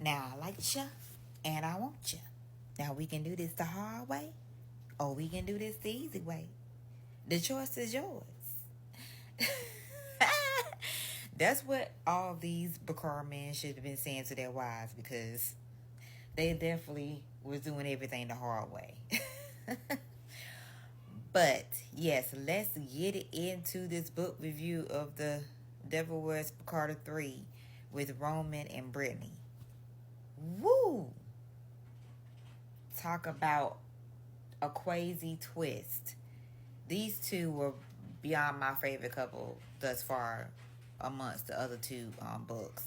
Now I like you and I want you. Now we can do this the hard way or we can do this the easy way. The choice is yours. That's what all these Baccarat men should have been saying to their wives, because they definitely was doing everything the hard way. But yes, let's get it into this book review of the Devil Wears Baccarat 3 with Roman and Brittany. Woo! Talk about a crazy twist. These two were beyond my favorite couple thus far amongst the other two books.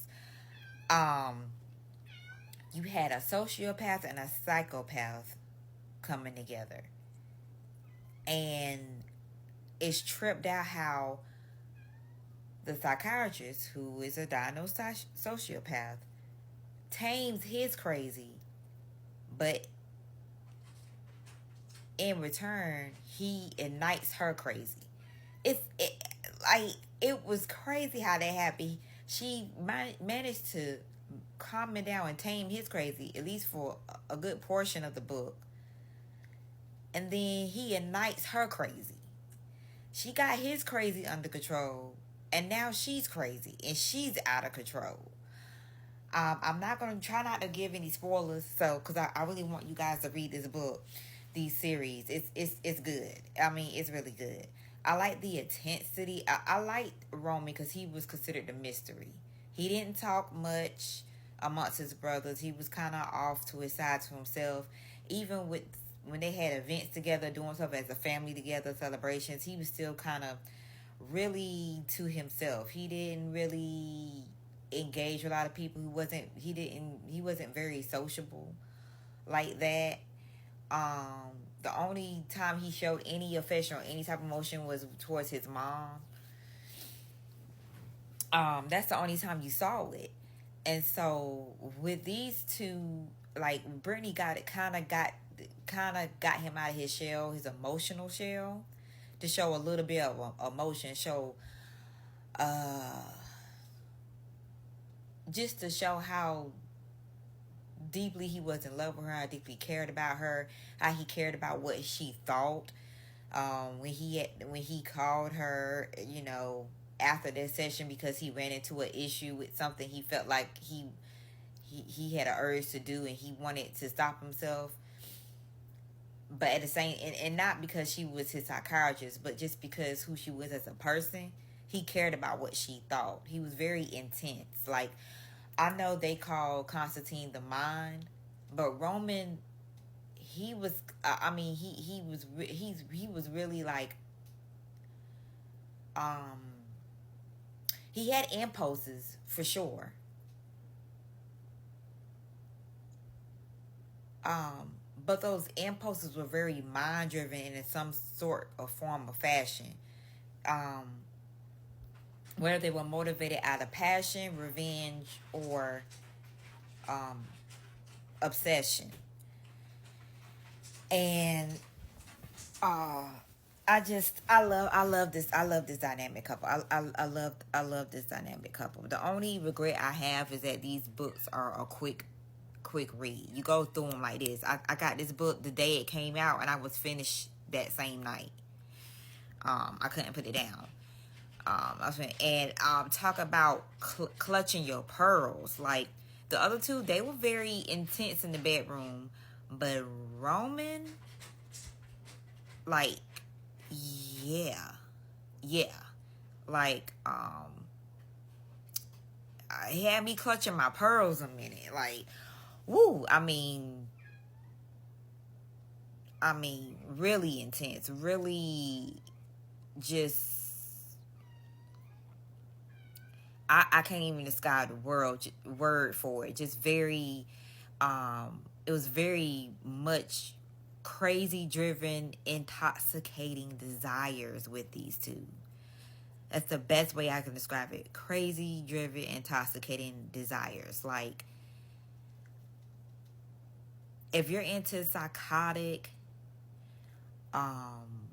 Um, you had a sociopath and a psychopath coming together. And it's tripped out how the psychiatrist, who is a diagnosed sociopath, tames his crazy, but in return, he ignites her crazy. Like it was crazy how that happened. She managed to calm him down and tame his crazy, at least for a good portion of the book. And then he ignites her crazy. She got his crazy under control, and now she's crazy and she's out of control. I'm not gonna try not to give any spoilers, so because I really want you guys to read this book, these series. It's good. I mean, it's really good. I like the intensity. I liked Roman because he was considered the mystery. He didn't talk much amongst his brothers. He was kind of off to his side to himself. Even with when they had events together, doing stuff as a family together, celebrations, he was still kind of really to himself. He didn't really engage with a lot of people. He wasn't very sociable like that. The only time he showed any affection or any type of emotion was towards his mom. That's the only time you saw it. And so with these two, like Brittany got him out of his shell, his emotional shell, to show a little bit of emotion, show uh just to show how deeply he was in love with her, how deeply he cared about her, how he cared about what she thought. When he called her, after that session, because he ran into an issue with something he felt like he had an urge to do, and he wanted to stop himself. But at the same, and not because she was his psychiatrist, but just because who she was as a person, he cared about what she thought. He was very intense. Like, I know they call Constantine the mind, but Roman, he was. I mean, he was really like, um, he had impulses for sure. Um, but those impulses were very mind driven and in some sort of form of fashion. Um, whether they were motivated out of passion, revenge, or um, obsession. And uh, I love this dynamic couple. I love this dynamic couple. The only regret I have is that these books are a quick read. You go through them like this. I got this book the day it came out, and I was finished that same night. I couldn't put it down. Talk about clutching your pearls. Like the other two, they were very intense in the bedroom, but Roman, like, yeah, yeah, like, he had me clutching my pearls a minute. Like, woo. Really intense, really just I can't even describe the word for it. Just very, it was very much crazy driven, intoxicating desires with these two. That's the best way I can describe it. Crazy driven, intoxicating desires. Like, if you're into psychotic, um,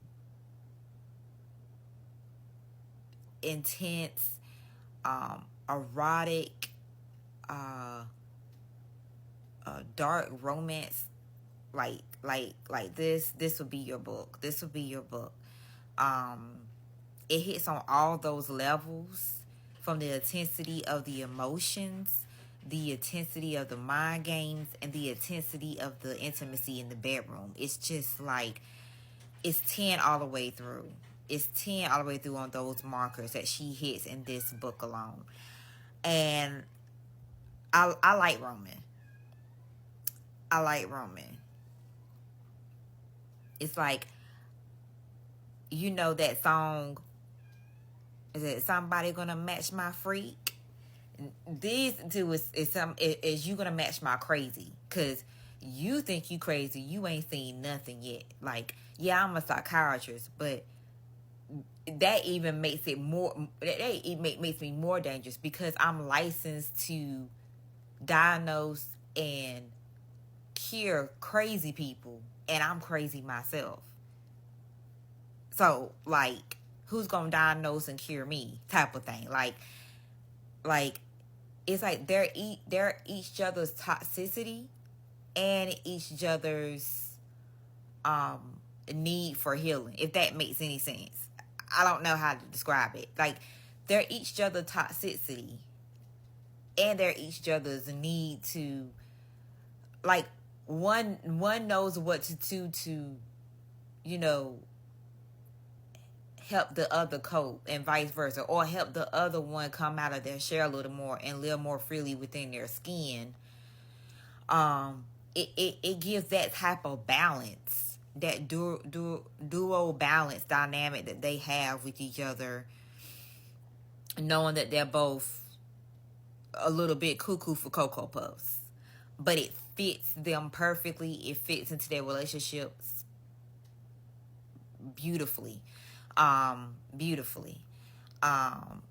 intense, erotic, uh, dark romance like this would be your book. This would be your book. Um, it hits on all those levels, from the intensity of the emotions, the intensity of the mind games, and the intensity of the intimacy in the bedroom. It's just like, it's 10 all the way through. It's 10 all the way through on those markers that she hits in this book alone. And I like Roman. I like Roman. It's like, you know that song, is it Somebody Gonna Match My Freak? These two is you gonna match my crazy, cause you think you crazy, you ain't seen nothing yet. Like, yeah, I'm a psychiatrist, but that even makes it more, makes me more dangerous, because I'm licensed to diagnose and cure crazy people, and I'm crazy myself. So, like, who's gonna diagnose and cure me, type of thing. Like it's like they're each other's toxicity and each other's need for healing, if that makes any sense. I don't know how to describe it. Like, they're each other toxicity and they're each other's need to, like, one knows what to do to, you know, help the other cope, and vice versa, or help the other one come out of their shell a little more and live more freely within their skin. It gives that type of balance, that duo balance dynamic that they have with each other, knowing that they're both a little bit cuckoo for Cocoa Puffs, but it fits them perfectly. It fits into their relationships beautifully. Beautifully.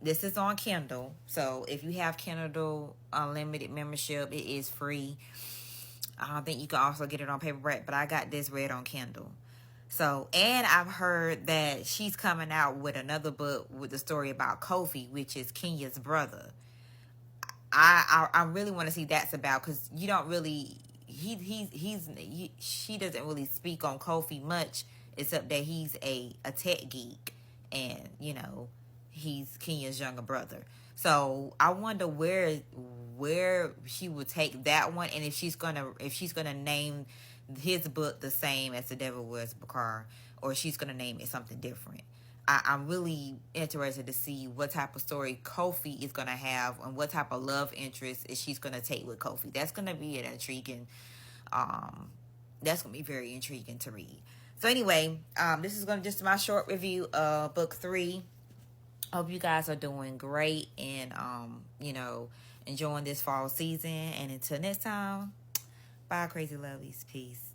This is on Kindle, so if you have Kindle Unlimited membership, it is free. I think you can also get it on paperback, but I got this read on Kindle. So, and I've heard that she's coming out with another book with the story about Kofi, which is Kenya's brother. I really want to see that's about, because you don't really, she doesn't really speak on Kofi much, except that he's a tech geek, and you know, he's Kenya's younger brother. So I wonder where she would take that one, and if she's gonna name his book the same as The Devil Wears Baccarat, or she's gonna name it something different. I'm really interested to see what type of story Kofi is gonna have, and what type of love interest is she's gonna take with Kofi. That's gonna be an intriguing. That's gonna be very intriguing to read. So anyway, this is gonna just my short review of book 3. Hope you guys are doing great, and you know, enjoying this fall season. And until next time, bye, crazy lovies. Peace.